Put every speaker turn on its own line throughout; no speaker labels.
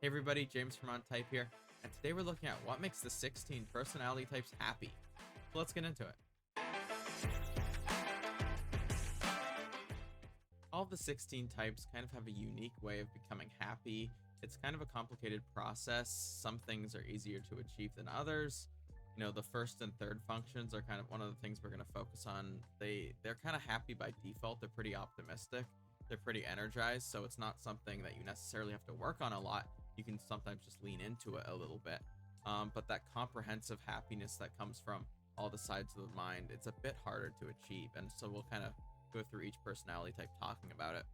Hey everybody, James from OnType here, and today we're looking at what makes the 16 personality types happy. So let's get into it. All of the 16 types kind of have a unique way of becoming happy. It's kind of a complicated process. Some things are easier to achieve than others. The first and third functions are kind of one of the things we're going to focus on. They're kind of happy by default. They're pretty optimistic. They're pretty energized, so it's not something that you necessarily have to work on a lot. You can sometimes just lean into it a little bit. But that comprehensive happiness that comes from all the sides of the mind, it's a bit harder to achieve. And so we'll kind of go through each personality type talking about it.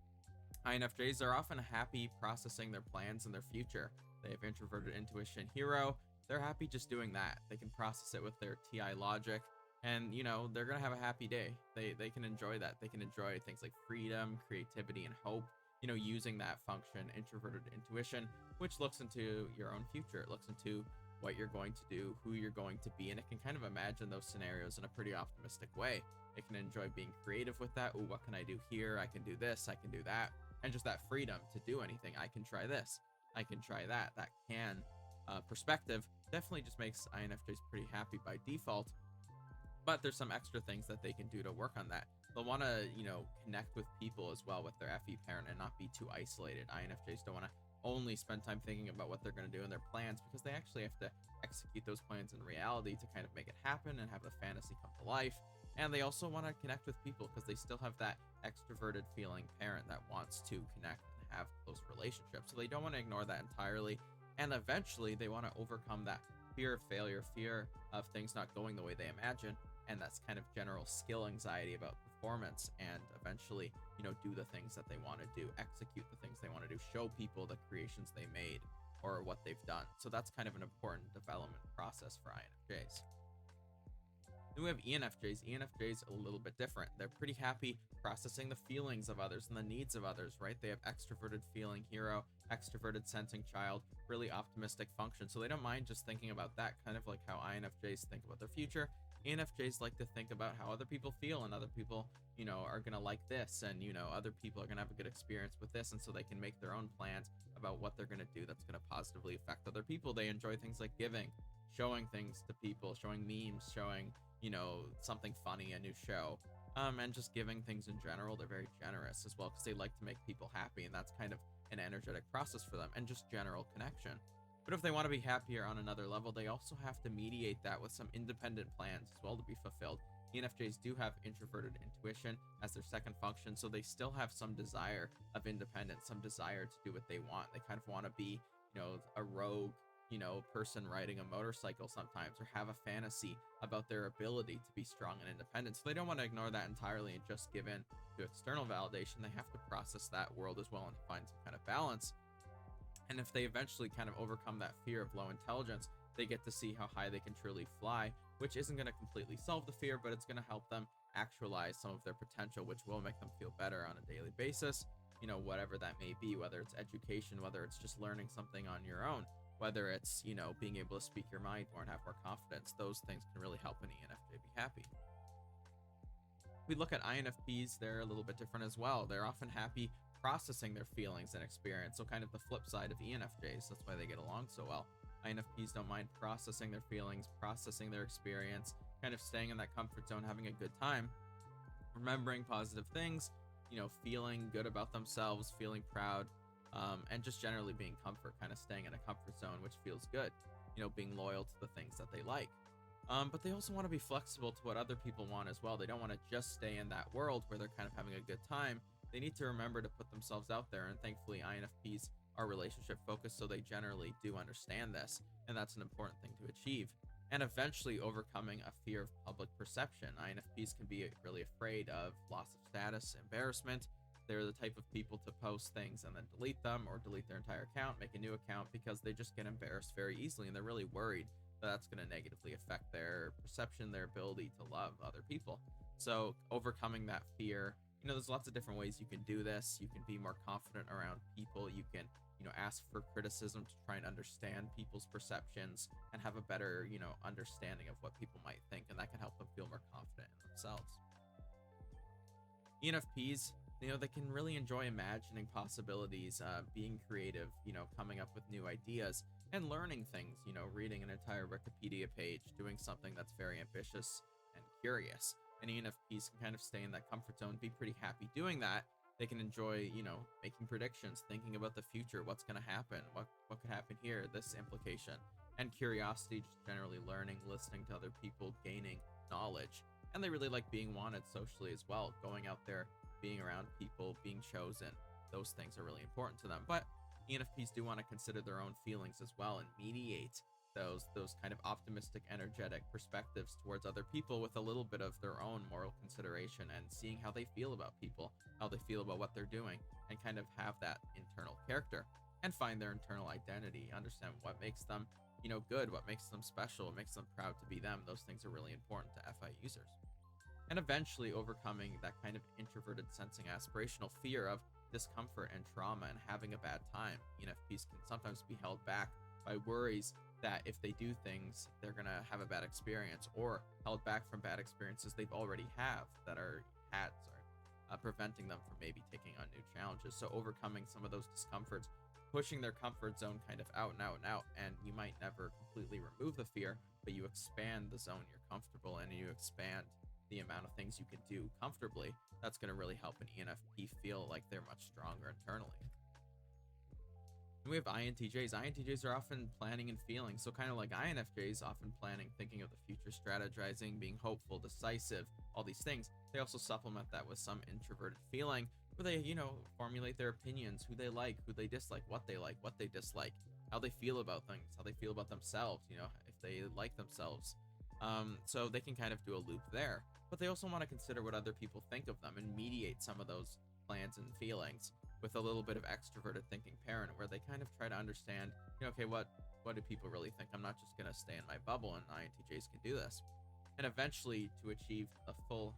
INFJs are often happy processing their plans and their future. They have introverted intuition hero. They're happy just doing that. They can process it with their TI logic. And, they're going to have a happy day. They can enjoy that. They can enjoy things like freedom, creativity, and hope. Using that function, introverted intuition, which looks into your own future. It looks into what you're going to do, who you're going to be, and it can kind of imagine those scenarios in a pretty optimistic way. It can enjoy being creative with that. Ooh, what can I do here? I can do this, I can do that. And just that freedom to do anything. I can try this, I can try that. That can perspective definitely just makes INFJs pretty happy by default. But there's some extra things that they can do to work on that. They'll want to, connect with people as well with their FE parent and not be too isolated. INFJs don't want to only spend time thinking about what they're going to do in their plans, because they actually have to execute those plans in reality to kind of make it happen and have the fantasy come to life. And they also want to connect with people because they still have that extroverted feeling parent that wants to connect and have close relationships. So they don't want to ignore that entirely. And eventually they want to overcome that fear of failure, fear of things not going the way they imagine, and that's kind of general skill anxiety about performance, and eventually, do the things that they want to do, execute the things they want to do, show people the creations they made or what they've done. So that's kind of an important development process for INFJs. Then we have ENFJs. ENFJs a little bit different. They're pretty happy processing the feelings of others and the needs of others, right? They have extroverted feeling hero, extroverted sensing child, really optimistic function. So they don't mind just thinking about that, kind of like how INFJs think about their future. ENFJs like to think about how other people feel, and other people, are going to like this, and, other people are going to have a good experience with this. And so they can make their own plans about what they're going to do that's going to positively affect other people. They enjoy things like giving, showing things to people, showing memes, showing, something funny, a new show, and just giving things in general. They're very generous as well because they like to make people happy, and that's kind of an energetic process for them, and just general connection. But if they want to be happier on another level, they also have to mediate that with some independent plans as well to be fulfilled. ENFJs do have introverted intuition as their second function, so they still have some desire of independence, some desire to do what they want. They kind of want to be, a rogue, person riding a motorcycle sometimes, or have a fantasy about their ability to be strong and independent. So they don't want to ignore that entirely and just give in to external validation. They have to process that world as well and find some kind of balance. And if they eventually kind of overcome that fear of low intelligence, they get to see how high they can truly fly, which isn't going to completely solve the fear, but it's going to help them actualize some of their potential, which will make them feel better on a daily basis, whatever that may be, whether it's education, whether it's just learning something on your own, whether it's, being able to speak your mind more and have more confidence. Those things can really help an ENFJ be happy. We look at INFPs, they're a little bit different as well. They're often happy processing their feelings and experience. So kind of the flip side of ENFJs. That's why they get along so well. INFPs don't mind processing their feelings, processing their experience, kind of staying in that comfort zone, having a good time, remembering positive things, feeling good about themselves, feeling proud, and just generally being comfort, kind of staying in a comfort zone, which feels good, being loyal to the things that they like. But they also want to be flexible to what other people want as well. They don't want to just stay in that world where they're kind of having a good time. They need to remember to put themselves out there. And thankfully, INFPs are relationship focused, so they generally do understand this. And that's an important thing to achieve. And eventually overcoming a fear of public perception. INFPs can be really afraid of loss of status, embarrassment. They're the type of people to post things and then delete them, or delete their entire account, make a new account, because they just get embarrassed very easily. And they're really worried that's going to negatively affect their perception, their ability to love other people. So overcoming that fear, there's lots of different ways you can do this. You can be more confident around people. You can, ask for criticism to try and understand people's perceptions and have a better, understanding of what people might think. And that can help them feel more confident in themselves. ENFPs They can really enjoy imagining possibilities, being creative, coming up with new ideas and learning things, reading an entire Wikipedia page, doing something that's very ambitious and curious. And ENFPs can kind of stay in that comfort zone, be pretty happy doing that. They can enjoy, making predictions, thinking about the future, what's going to happen, what could happen here, this implication, and curiosity, just generally learning, listening to other people, gaining knowledge. And they really like being wanted socially as well, going out there, being around people, being chosen. Those things are really important to them. But ENFPs do want to consider their own feelings as well and mediate those kind of optimistic, energetic perspectives towards other people with a little bit of their own moral consideration and seeing how they feel about people, how they feel about what they're doing, and kind of have that internal character and find their internal identity, understand what makes them, good, what makes them special, what makes them proud to be them. Those things are really important to FI users. And eventually overcoming that kind of introverted sensing aspirational fear of discomfort and trauma and having a bad time. ENFPs can sometimes be held back by worries that if they do things, they're going to have a bad experience, or held back from bad experiences they've already preventing them from maybe taking on new challenges. So overcoming some of those discomforts, pushing their comfort zone kind of out and out and out, and you might never completely remove the fear, but you expand the zone you're comfortable in, and you expand the amount of things you can do comfortably. That's going to really help an ENFP feel like they're much stronger internally. And we have INTJs. INTJs are often planning and feeling. So kind of like INFJs, often planning, thinking of the future, strategizing, being hopeful, decisive, all these things. They also supplement that with some introverted feeling where they, formulate their opinions, who they like, what they dislike, how they feel about things, how they feel about themselves, if they like themselves. So they can kind of do a loop there, but they also want to consider what other people think of them and mediate some of those plans and feelings with a little bit of extroverted thinking parent, where they kind of try to understand, okay, what do people really think? I'm not just going to stay in my bubble, and INTJs can do this. And eventually, to achieve a full,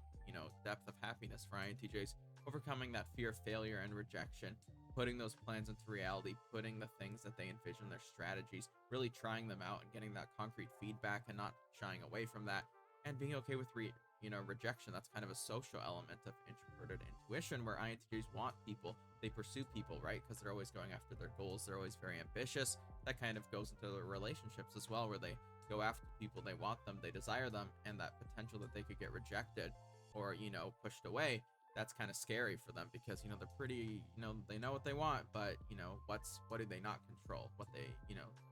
depth of happiness for INTJs, overcoming that fear of failure and rejection, putting those plans into reality, putting the things that they envision, their strategies, really trying them out and getting that concrete feedback and not shying away from that, and being okay with rejection. That's kind of a social element of introverted intuition, where INTJs want people, they pursue people, right? Because they're always going after their goals, they're always very ambitious. That kind of goes into their relationships as well, where they go after people, they want them, they desire them, and that potential that they could get rejected or pushed away, that's kind of scary for them, because they're pretty, they know what they want, but what do they not control? What they,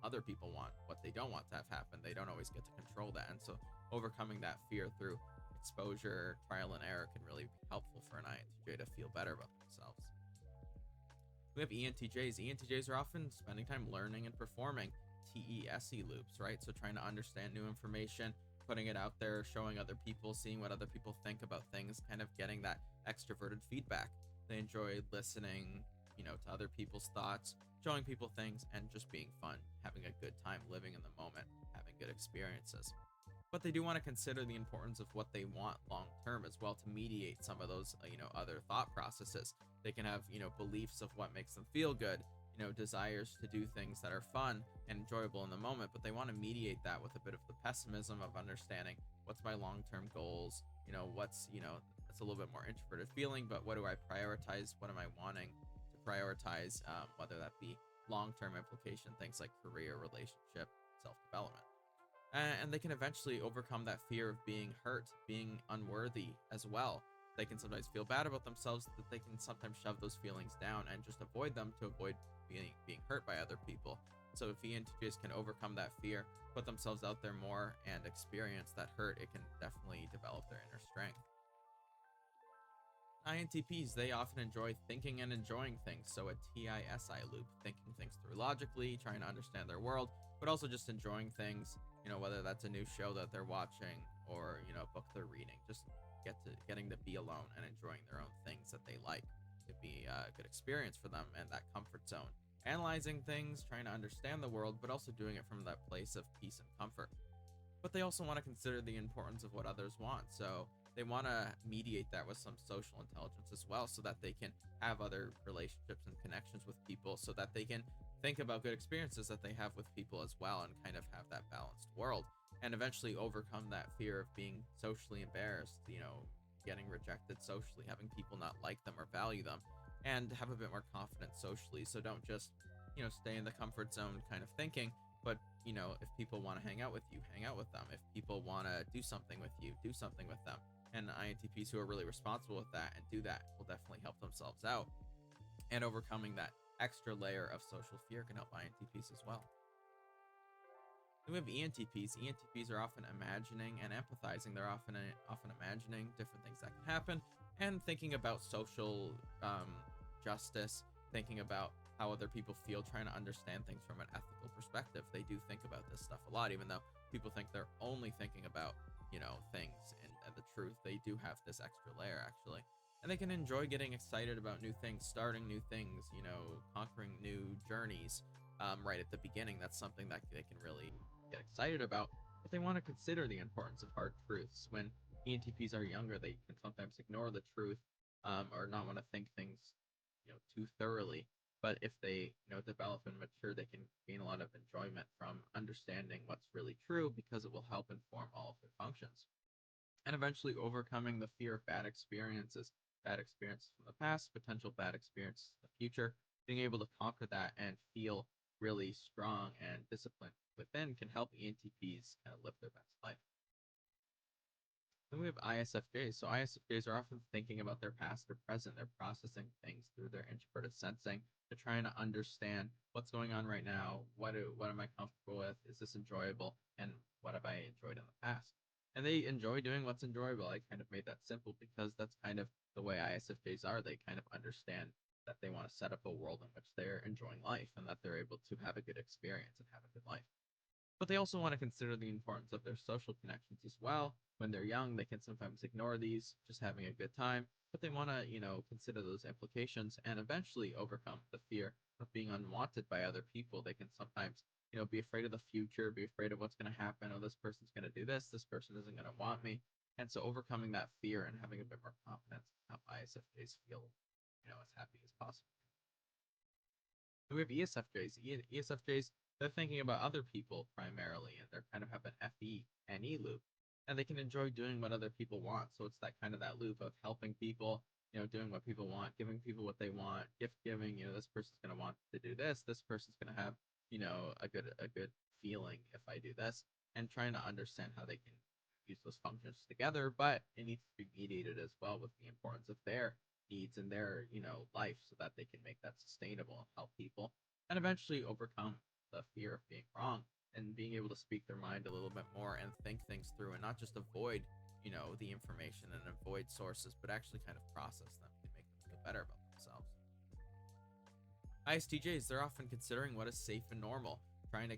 other people want, what they don't want to have happen, they don't always get to control that. And so overcoming that fear through exposure, trial and error, can really be helpful for an INTJ to feel better about themselves. We have ENTJs. ENTJs are often spending time learning and performing TESE loops, right? So trying to understand new information, putting it out there, showing other people, seeing what other people think about things, kind of getting that extroverted feedback. They enjoy listening, to other people's thoughts, showing people things, and just being fun, having a good time, living in the moment, having good experiences. But they do want to consider the importance of what they want long term as well, to mediate some of those, other thought processes. They can have, beliefs of what makes them feel good, desires to do things that are fun and enjoyable in the moment, but they want to mediate that with a bit of the pessimism of understanding what's my long-term goals, what's, that's a little bit more introverted feeling, but what do I prioritize? What am I wanting to prioritize? Whether that be long-term implication, things like career, relationship, self-development. And they can eventually overcome that fear of being hurt, being unworthy as well. They can sometimes feel bad about themselves, that they can sometimes shove those feelings down and just avoid them to avoid being hurt by other people. So if ENTJs can overcome that fear, put themselves out there more, and experience that hurt, it can definitely develop their inner strength. INTPs, they often enjoy thinking and enjoying things. So a TISI loop, thinking things through logically, trying to understand their world, but also just enjoying things, whether that's a new show that they're watching or, a book they're reading, just getting to be alone and enjoying their own things that they like. Could be a good experience for them, and that comfort zone. Analyzing things, trying to understand the world, but also doing it from that place of peace and comfort. But they also want to consider the importance of what others want. So they want to mediate that with some social intelligence as well, so that they can have other relationships and connections with people, so that they can think about good experiences that they have with people as well, and kind of have that balanced world, and eventually overcome that fear of being socially embarrassed, getting rejected socially, having people not like them or value them, and have a bit more confidence socially. So don't just, stay in the comfort zone kind of thinking, but, if people want to hang out with you, hang out with them. If people want to do something with you, do something with them. And INTPs who are really responsible with that and do that will definitely help themselves out. And overcoming that extra layer of social fear can help INTPs as well. Then we have ENTPs. ENTPs are often imagining and empathizing. They're often imagining different things that can happen and thinking about social justice, thinking about how other people feel, trying to understand things from an ethical perspective. They do think about this stuff a lot, even though people think they're only thinking about, things and the truth. They do have this extra layer, actually. And they can enjoy getting excited about new things, starting new things, conquering new journeys right at the beginning. That's something that they can really get excited about. But they want to consider the importance of hard truths. When ENTPs are younger, they can sometimes ignore the truth or not want to think things, too thoroughly. But if they, develop and mature, they can gain a lot of enjoyment from understanding what's really true because it will help inform all of their functions. And eventually overcoming the fear of bad experiences from the past, potential bad experiences in the future, being able to conquer that and feel really strong and disciplined within can help ENTPs kind of live their best life. Then we have ISFJs. So ISFJs are often thinking about their past or present. They're processing things through their introverted sensing. They're trying to understand what's going on right now. What am I comfortable with? Is this enjoyable? And what have I enjoyed in the past? And they enjoy doing what's enjoyable. I kind of made that simple because that's kind of the way ISFJs are. They kind of understand that they want to set up a world in which they're enjoying life and that they're able to have a good experience and have a good life. But they also want to consider the importance of their social connections as well. When they're young, they can sometimes ignore these, just having a good time, but they want to, consider those implications and eventually overcome the fear of being unwanted by other people. They can sometimes, be afraid of the future, be afraid of what's going to happen. Oh, this person's going to do this person isn't going to want me. And so overcoming that fear and having a bit more confidence can help ISFJs feel, as happy as possible. We have ESFJs. ESFJs, they're thinking about other people primarily, and they're kind of have an FE and E loop, and they can enjoy doing what other people want. So it's that loop of helping people, doing what people want, giving people what they want, gift giving. This person's gonna want to do this. This person's gonna have, a good feeling if I do this, and trying to understand how they can use those functions together. But it needs to be mediated as well with the importance of their needs in their life so that they can make that sustainable and help people and eventually overcome the fear of being wrong and being able to speak their mind a little bit more and think things through and not just avoid the information and avoid sources, but actually kind of process them and make them feel better about themselves. ISTJs, they're often considering what is safe and normal, trying to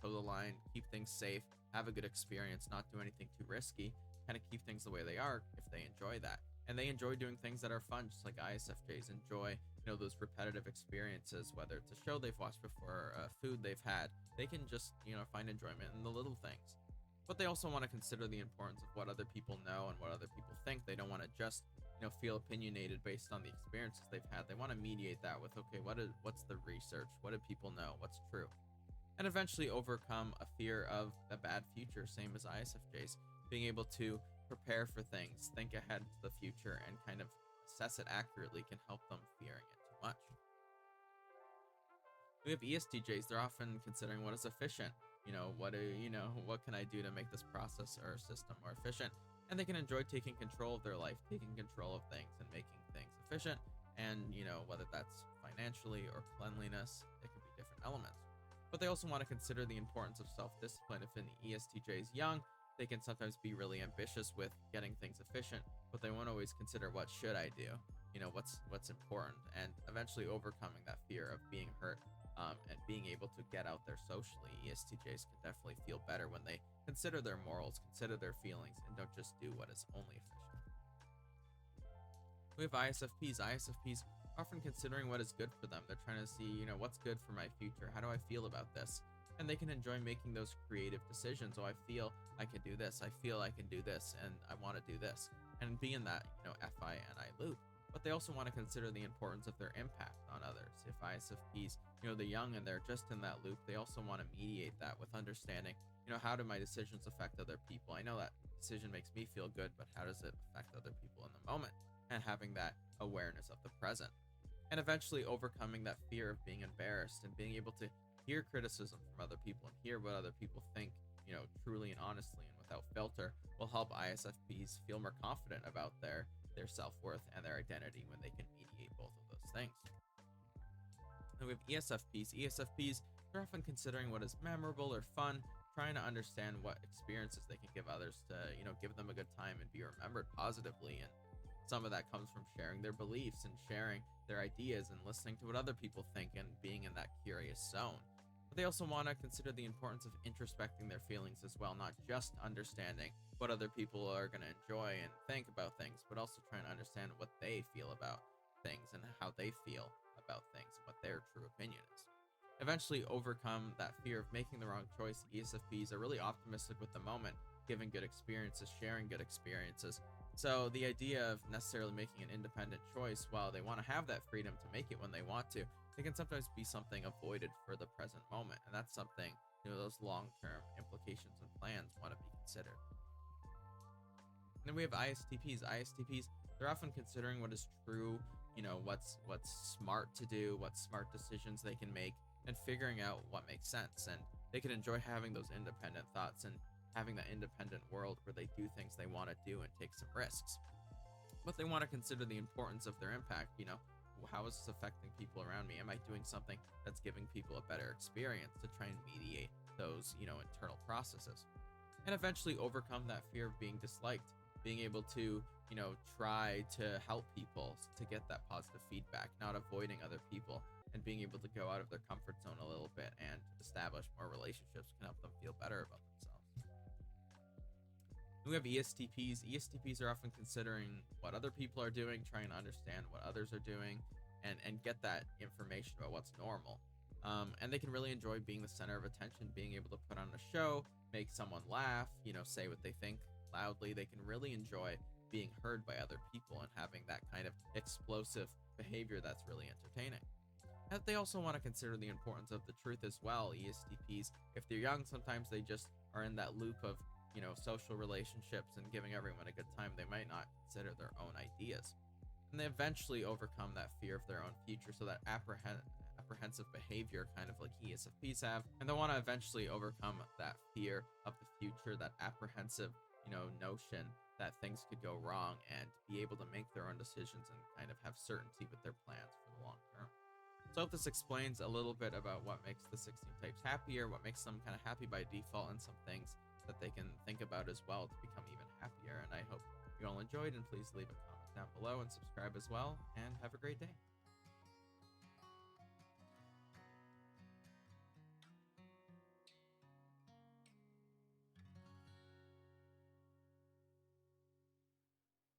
toe the line, keep things safe, have a good experience, not do anything too risky, kind of keep things the way they are if they enjoy that. And they enjoy doing things that are fun, just like ISFJs enjoy, those repetitive experiences, whether it's a show they've watched before, food they've had. They can just, find enjoyment in the little things. But they also want to consider the importance of what other people know and what other people think. They don't want to just, feel opinionated based on the experiences they've had. They want to mediate that with, okay, what's the research? What do people know? What's true? And eventually overcome a fear of a bad future, same as ISFJs, being able to prepare for things, think ahead to the future, and kind of assess it accurately can help them fearing it too much. We have ESTJs. They're often considering what is efficient. What can I do to make this process or system more efficient? And they can enjoy taking control of their life, taking control of things and making things efficient. And, whether that's financially or cleanliness, it could be different elements. But they also want to consider the importance of self-discipline. If an ESTJ is young, they can sometimes be really ambitious with getting things efficient, but they won't always consider what should I do, what's important, and eventually overcoming that fear of being hurt and being able to get out there socially. ESTJs can definitely feel better when they consider their morals, consider their feelings, and don't just do what is only efficient. We have ISFPs. ISFPs are often considering what is good for them. They're trying to see, what's good for my future? How do I feel about this? And they can enjoy making those creative decisions. Oh, I feel I can do this. I feel I can do this, and I want to do this. And be in that, FI and I loop. but they also want to consider the importance of their impact on others. If ISFPs, they're young and they're just in that loop, they also want to mediate that with understanding, how do my decisions affect other people? I know that decision makes me feel good, but how does it affect other people in the moment? And having that awareness of the present. And eventually overcoming that fear of being embarrassed and being able to hear criticism from other people and hear what other people think, truly and honestly and without filter, will help ISFPs feel more confident about their self-worth and their identity when they can mediate both of those things. And we have ESFPs. ESFPs, they're often considering what is memorable or fun, trying to understand what experiences they can give others to, give them a good time and be remembered positively. And some of that comes from sharing their beliefs and sharing their ideas and listening to what other people think and being in that curious zone. But they also want to consider the importance of introspecting their feelings as well, not just understanding what other people are going to enjoy and think about things, but also trying to understand what they feel about things and how they feel about things and what their true opinion is. Eventually overcome that fear of making the wrong choice. ESFPs are really optimistic with the moment, giving good experiences, sharing good experiences. So the idea of necessarily making an independent choice, while they want to have that freedom to make it when they want to, it can sometimes be something avoided for the present moment. And that's something, those long-term implications and plans want to be considered. And then we have ISTPs. ISTPs, they're often considering what is true, what's smart to do, what smart decisions they can make, and figuring out what makes sense. And they can enjoy having those independent thoughts and having that independent world where they do things they want to do and take some risks. But they want to consider the importance of their impact. How is this affecting people around me? Am I doing something that's giving people a better experience, to try and mediate those, internal processes? And eventually overcome that fear of being disliked, being able to, try to help people to get that positive feedback, not avoiding other people, and being able to go out of their comfort zone a little bit and establish more relationships can help them feel better about themselves. We have ESTPs. ESTPs are often considering what other people are doing, trying to understand what others are doing, and get that information about what's normal. And they can really enjoy being the center of attention, being able to put on a show, make someone laugh, say what they think loudly. They can really enjoy being heard by other people and having that kind of explosive behavior that's really entertaining. And they also want to consider the importance of the truth as well. ESTPs, if they're young, sometimes they just are in that loop of, social relationships and giving everyone a good time. They might not consider their own ideas. And they eventually overcome that fear of their own future, so that apprehensive behavior, kind of like ESFPs have. And they want to eventually overcome that fear of the future, that apprehensive, notion that things could go wrong, and be able to make their own decisions and kind of have certainty with their plans for the long term. So I hope this explains a little bit about what makes the 16 types happier, what makes them kind of happy by default, and some things that they can think about as well to become even happier. And I hope you all enjoyed, and please leave a comment down below and subscribe as well, and have a great day.